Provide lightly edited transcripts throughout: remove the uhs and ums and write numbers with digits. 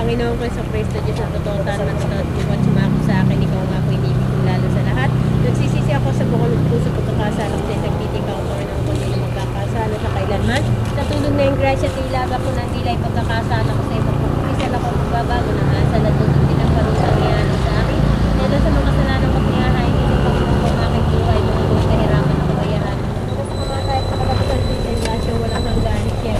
Panginoon ko sa Kristo, Diyos na totoo, tanang totoo, at sumako sa akin, ikaw nga po inibig kong lalo sa lahat. Nagsisisi ako sa bukong puso pagkakasala ko sa'yo, nagtitika ko, Panginoon ko, hindi na magkakasala sa kailanman. Sa tulog na yung grasya, tilaga ko ng dilay pagkakasala ko sa'yo, magpupulisan ako magbabago ng asal at tulog din ang parusang iyan sa akin. Dahil sa mga kasalanan ko pinahain, hindi Panginoon ko ang aking buhay, mga buhay kahirapan at kabayaran. Hanggang sa kamatay, sa katapusan ko sa grasya, walang hanggan, siya.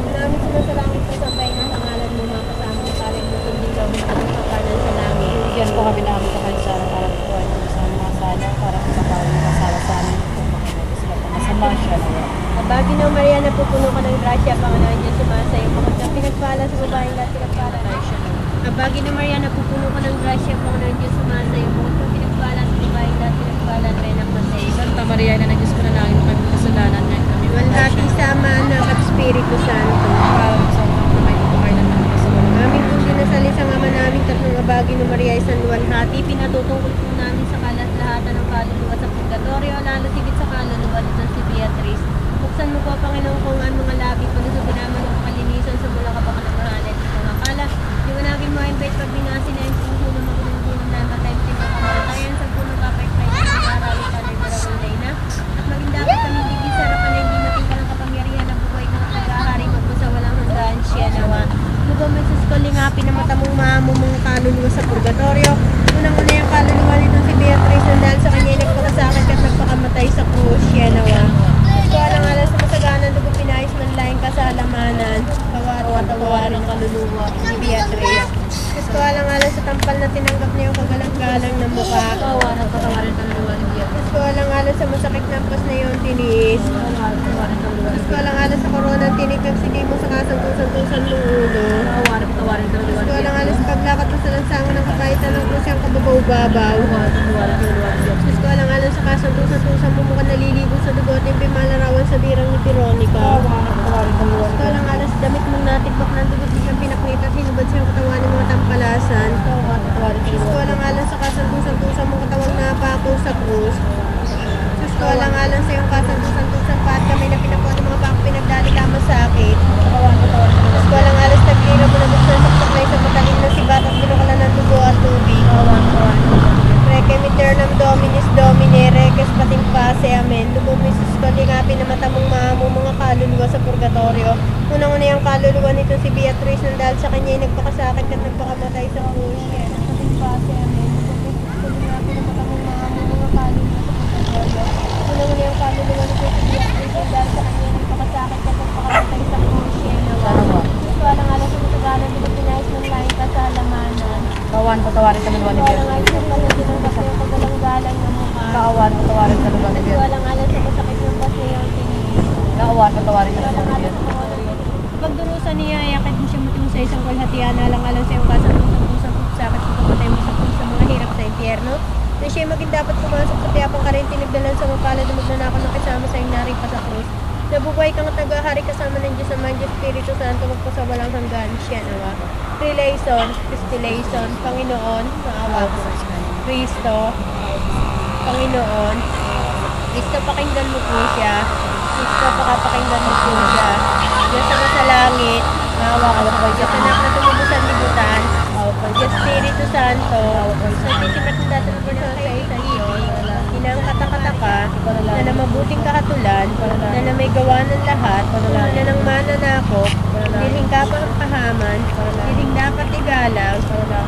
Maraming sumasalangit sa sabay ng pangalan mo, mga kasama ng karin mo, kundi gawin sa mga kanan sa langit. Bigyan po kami namin sa kansara para tutuan niyo sa mga sala para makatawin ng kasala sa amin kung makinig sila. Masama siya na. Abagi ng Maria, napupuno ka ng grasya, Panginoon Diyos, sumasayo mo ka pinagpala sa babaeng lahat pinagpala na siya. Abagi ng Maria, napupuno ka ng grasya, Panginoon Diyos, sumasayo mo ka pinagpala sa babaeng lahat pinagpala na rin ang matay. Santa Maria, na Diyos ko na langit mo kami kasalanan ngayon kami. Walhati sama ng at Espiritu Santo. Para sa mga kamay ko kayo na namin kasalanan. Aming kung dinasali sa Ama namin, tatlong abagi ng Maria, isang luwalhati, pinatutungkol po namin sa kalat-lahatan ng kaluluwa sa purgatorio, lalo sigit sa kaluluwa nito si Beatrice. Buksan mo po, Panginoon, kung ang mga labi ko na sa pinaman ng kalinisan sa mula ka baka namahalit sa mga kala. Di mo naging mo invite pag binasi na yung puso na magulong-gulong na matay sa mga kamatayan sa puno kapay-pay na nag-aarali ka na marawalay na. At maging dapat kami bigis sa harapan na hindi matingka ng kapangyarihan na buhay ng nag-ahari magpusa walang hanggaan siya nawa. Lugong may suskolingapin na matamong maamo mga kaluluwa sa purgatorio. Unang-una yung kaluluwa nitong si Beatrice na dahil sa kanya nagpakasakit at nagpakamatay sa krus siya nawa. Diyos ko alang-alang sa masaganan dugo pinayos man laing kasalamanan. Tawaran ng kaluluwa ni Beatrice. Diyos ko alang-alang sa tampal na tinanggap niya yung kagalang-galang ng mukha. Tawaran ng kaluluwa ni Beatrice. Diyos ko alang-alang sa masakit na ampas na yung tiniis. Diyos ko alang-alang sa koronang tinig nagsigay mo sa kasantusan-tusan mong ulo. Tawaran ng kaluluwa Diyos ni ko Beatrice. alang-alang sa paglakad mo sa lansangan ng kapahitan ng krus yung kababaw-babaw. Tawaran ng kaluluwa ni Beatrice. Diyos ko alang-alang sa kasantusan-tusan mo mukhang naliligo sa dugot yung pimalarawan sa birang ni Veronica. Tawaran ng kaluluwa Diyos ko alang-alang sa damit mong natigbak ng dugot biglang pinaknit at hinubad siyang katawan ng mga tampalasan. Diyos ko alang-alang sa kasantusan-tusan mong katawang napako sa krus. Diyos ko alang-alang sa iyong kasantusan-tusan pa at kami na pinakuha ng mga bangko pinagdali kama sa akin. Diyos ko alang-alang sa taglira mo na buksan sa paklay sa matalim na sibat at binukalan ng dugo at tubig. Requiem aeternam Dominis Domine, reques patim pase, amen. Lubog ni Jesus ko, lingapin na matamong maamo mga kaluluwa sa purgatorio. Unang-una yung kaluluwa nito si Beatrice nang dahil sa kanya ay nagpakasakit at nagpakamatay sa krus. Patim pase, amen. Lubog ni Jesus ko, lingapin na matamong maamo mga kaluluwa sa purgatorio. Unang-una yung kaluluwa nito si Beatrice nang dahil sa kanya ay nagpakasakit at nagpakamatay sa krus. Diyos ko alang-alang sa matagalan dito pinayos ng laing kasalamanan. Kawan, patawarin ka ng luwa ni Diyos ko Beatrice. alang-alang sa palatinanggap na yung kagalang-galang na mukha. Kawan, patawarin ka ng luwa ni Diyos ko Beatrice. alang-alang sa masakit ng pasayang tiniis. Kawan, patawarin ka Diyos ko ng luwa ni alang-alang sa Beatrice. mga pagdurusan niya, ayakit mo siya muting sa isang kalhatian, alang-alang sa iyong kasantusang sakit sa kapatay mo sa mga hirap sa impyerno. Na siya maging dapat pumasok sa tiyapang karin, tinagdalan sa mapalad na magnanakaw ng kasama sa iyong naripa sa krus. Nabubuhay kang tagahari kasama ng Diyos Ama, Diyos Espiritu Santo, magpasa walang hanggan siya nawa. Relation, Christilation, Panginoon, maawa ko. Kristo, Panginoon, Kristo, pakinggan mo po siya. Kristo, pakapakinggan mo po siya. Diyos Ama sa langit, maawa ka po. Diyos Anak na tumubos ang libutan. Diyos Espiritu Santo, Santissimat na datanong sa iyo, inang katakataka, na na mabuting kahatulan, na na may gawa ng lahat, na nang mananakop, dirhing kapang kahaman, dirhing dapat igalang,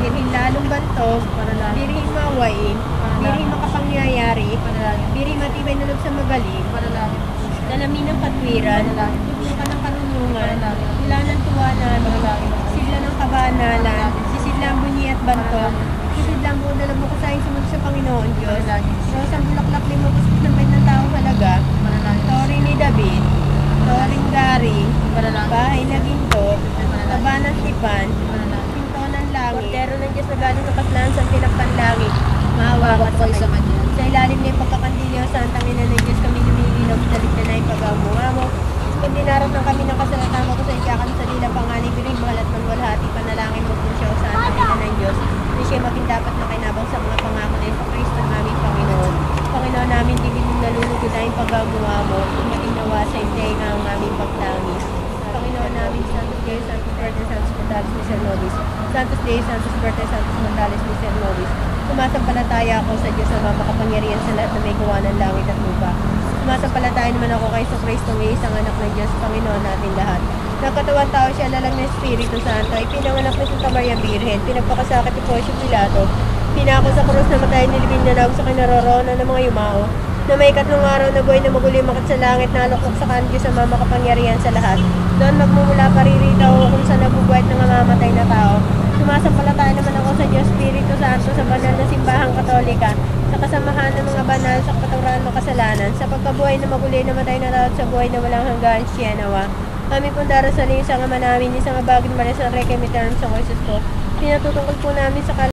dirhing lalong bantog, dirhing mawain, dirhing makapangyayari, dirhing matibay na sa magaling, dalamin ng katwiran, tugtong ka ng karunungan, sila ng tuwanan, sigla ng kabanalan, sisidlang bunyi at bantog, sisidlang buo na labukasay sumunod sa Panginoon Diyos, rosang bulaklak limo kuskus ng bait ng taong halaga, tori ni David, toring garing, bahay na ginto, taba ng tipan, pinto ng langit, pero ng Diyos na galing sa kaslaan sa tinakpan langit, maawa ka sa kanya. Sa ilalim niya yung pagkakandili o santang ina ng Diyos kami lumilinaw sa dalig na ipagamunga mo. Kung dinarap ng kami ng kasalatan mo ko sa ikakan sa dila panganib, binig mahalat ng walhati, panalangin mo po siya o santang ina ng Diyos. Na siya maging dapat makinabang sa mga pangako na sa Kristo ng aming Panginoon. Panginoon namin, digid mong nalulugod na yung pagamuha mo, maging nawa sa hindi nga ang aming pagtangis. Panginoon namin, Santo Diyos, Santo Lord, and Santo Spitalis, Miser Nobis. Santos Dei, Santos Berta, Santos Mandales, Miser Nobis. Sumasampalataya ako sa Diyos na makapangyarihan sa lahat na may gawa ng langit at lupa. Sumasampalataya naman ako kay Kristo, may isang anak ng Diyos, Panginoon natin lahat. Nagkatawang tao siya, lalang ng Espiritu Santo, ay pinanganak ni Santa Maria Birhen, pinagpakasakit ni Poncio Pilato, pinako sa krus na matay, nilibing na sa kinaroroonan ng mga yumao, na may ikatlong araw na buhay na maguli makit sa langit, nalukok sa kanang Diyos na makapangyarihan sa lahat. Doon magmumula pariritaw kung saan nabubuhay ng mamamatay na tao. Sumasampalataya naman ako sa Diyos Espiritu Santo, sa banal na simbahang katolika, sa kasamahan ng mga banal, sa kapatawaran ng kasalanan, sa pagkabuhay na maguli na matay na tao at sa buhay na walang hanggan, siya nawa. Aming pong darasalin sa Ama namin, isang abagin Maria sa Requiem Aeternam sa Jesus ko. Pinatutungkol po namin sa